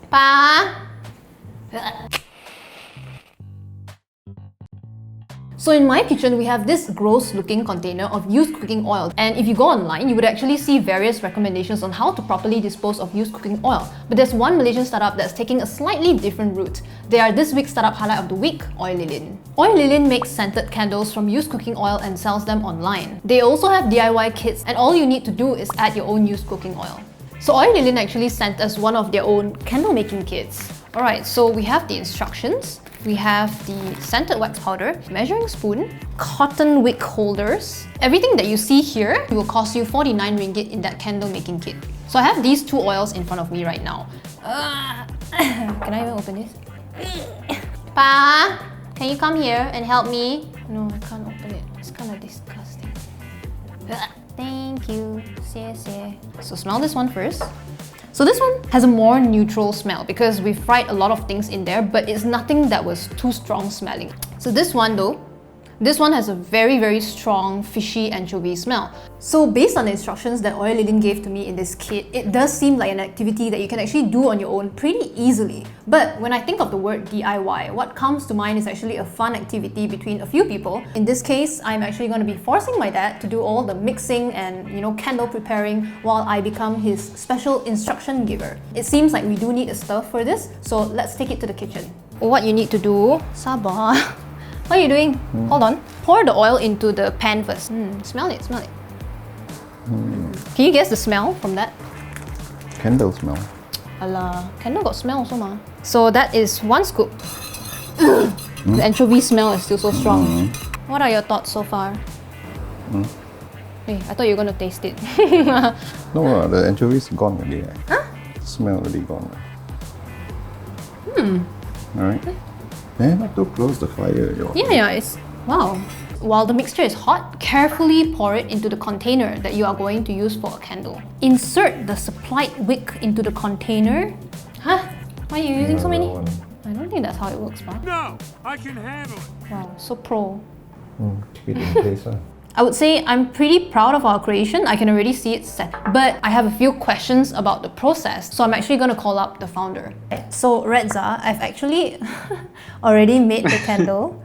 Pa? So in my kitchen, we have this gross looking container of used cooking oil. And if you go online, you would actually see various recommendations on how to properly dispose of used cooking oil. But there's one Malaysian startup that's taking a slightly different route. They are this week's startup highlight of the week, Oil Lilin. Oil Lilin makes scented candles from used cooking oil and sells them online. They also have DIY kits, and all you need to do is add your own used cooking oil. So Oil Lilin actually sent us one of their own candle making kits. Alright, so we have the instructions. We have the scented wax powder, measuring spoon, cotton wick holders. Everything that you see here will cost you 49 ringgit in that candle making kit. So I have these two oils in front of me right now. Can I even open this? Pa, can you come here and help me? No, I can't open it. It's kind of disgusting. Thank you. So smell this one first. So this one has a more neutral smell because we fried a lot of things in there, but it's nothing that was too strong smelling. So this one though, this one has a very strong fishy anchovy smell. So based on the instructions that Oil Lilin gave to me in this kit, it does seem like an activity that you can actually do on your own pretty easily. But when I think of the word DIY, what comes to mind is actually a fun activity between a few people. In this case, I'm actually going to be forcing my dad to do all the mixing and, candle preparing while I become his special instruction giver. It seems like we do need a stove for this, so let's take it to the kitchen. What you need to do, Sabar. What are you doing? Hold on. Pour the oil into the pan first. Smell it. Can you guess the smell from that? Candle smell. Alah, candle got smell also ma. So that is 1 scoop. The anchovy smell is still so strong. What are your thoughts so far? Hey, I thought you were going to taste it. No, the anchovy is gone already. Huh? Smell already gone. Alright. Not too close to fire. Yeah, it's... Wow. While the mixture is hot, carefully pour it into the container that you are going to use for a candle. Insert the supplied wick into the container. Huh? Why are you using so many? I don't think that's how it works, Pa. No, I can handle it. Wow, so pro. Keep it in place. I would say I'm pretty proud of our creation. I can already see it set. But I have a few questions about the process, so I'm actually going to call up the founder. So Reza, I've actually already made the candle.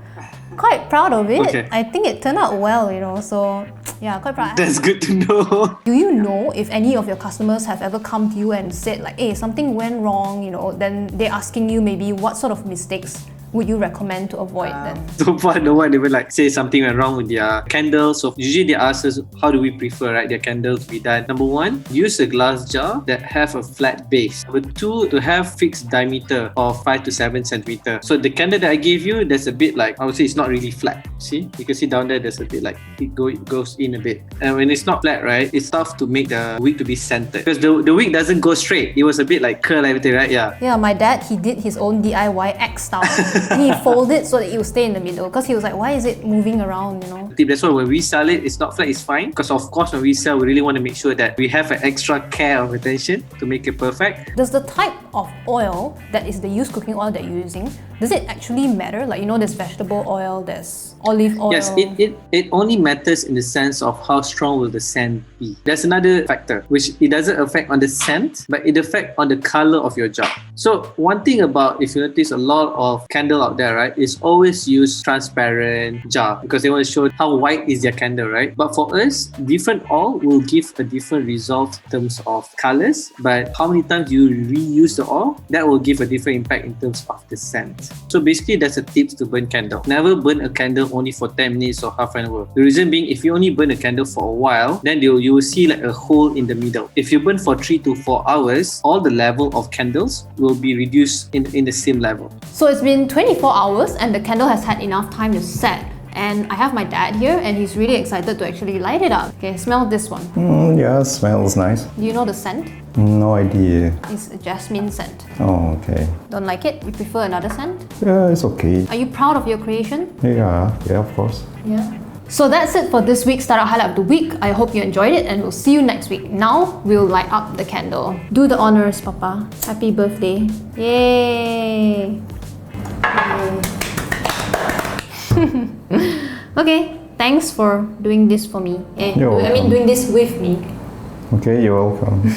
Quite proud of it. Okay. I think it turned out well, so yeah, quite proud. That's good to know. Do you know if any of your customers have ever come to you and said like, hey, something went wrong, then they're asking you maybe what sort of mistakes would you recommend to avoid then? So far, no one ever say something went wrong with their candles. So usually they ask us, how do we prefer their candles to be done? Number 1, use a glass jar that have a flat base. Number 2, to have fixed diameter of 5 to 7 centimeter. So the candle that I gave you, there's a bit I would say it's not really flat. See? You can see down there, there's a bit it goes in a bit. And when it's not flat, right, it's tough to make the wick to be centered. Because the wick doesn't go straight. It was a bit curl everything, right? Yeah. Yeah, my dad, he did his own DIY X style. He folded so that it will stay in the middle because he was like, why is it moving around, That's why when we sell it, it's not flat, it's fine. Because of course, when we sell, we really want to make sure that we have an extra care of attention to make it perfect. Does the type of oil that is the used cooking oil that you're using, does it actually matter? There's vegetable oil, there's olive oil. Yes, it only matters in the sense of how strong will the scent be. There's another factor, which it doesn't affect on the scent, but it affects on the color of your jar. So one thing about, if you notice a lot of candle out there, right, is always use transparent jar because they want to show how white is their candle, right? But for us, different oil will give a different result in terms of colors, but how many times you reuse the oil, that will give a different impact in terms of the scent. So basically, that's a tip to burn candle. Never burn a candle only for 10 minutes or half an hour. The reason being, if you only burn a candle for a while, then you will see a hole in the middle. If you burn for 3 to 4 hours, all the level of candles will be reduced in the same level. So it's been 24 hours and the candle has had enough time to set. And I have my dad here and he's really excited to actually light it up. Okay, smell this one. Yeah, smells nice. Do you know the scent? No idea. It's a jasmine scent. Oh, okay. Don't like it? You prefer another scent? Yeah, it's okay. Are you proud of your creation? Yeah, of course. Yeah. So that's it for this week's Startup Highlight of the Week. I hope you enjoyed it and we'll see you next week. Now, we'll light up the candle. Do the honors, Papa. Happy birthday. Yay! Okay, thanks for doing this for me. You're welcome. Doing this with me. Okay, you're welcome.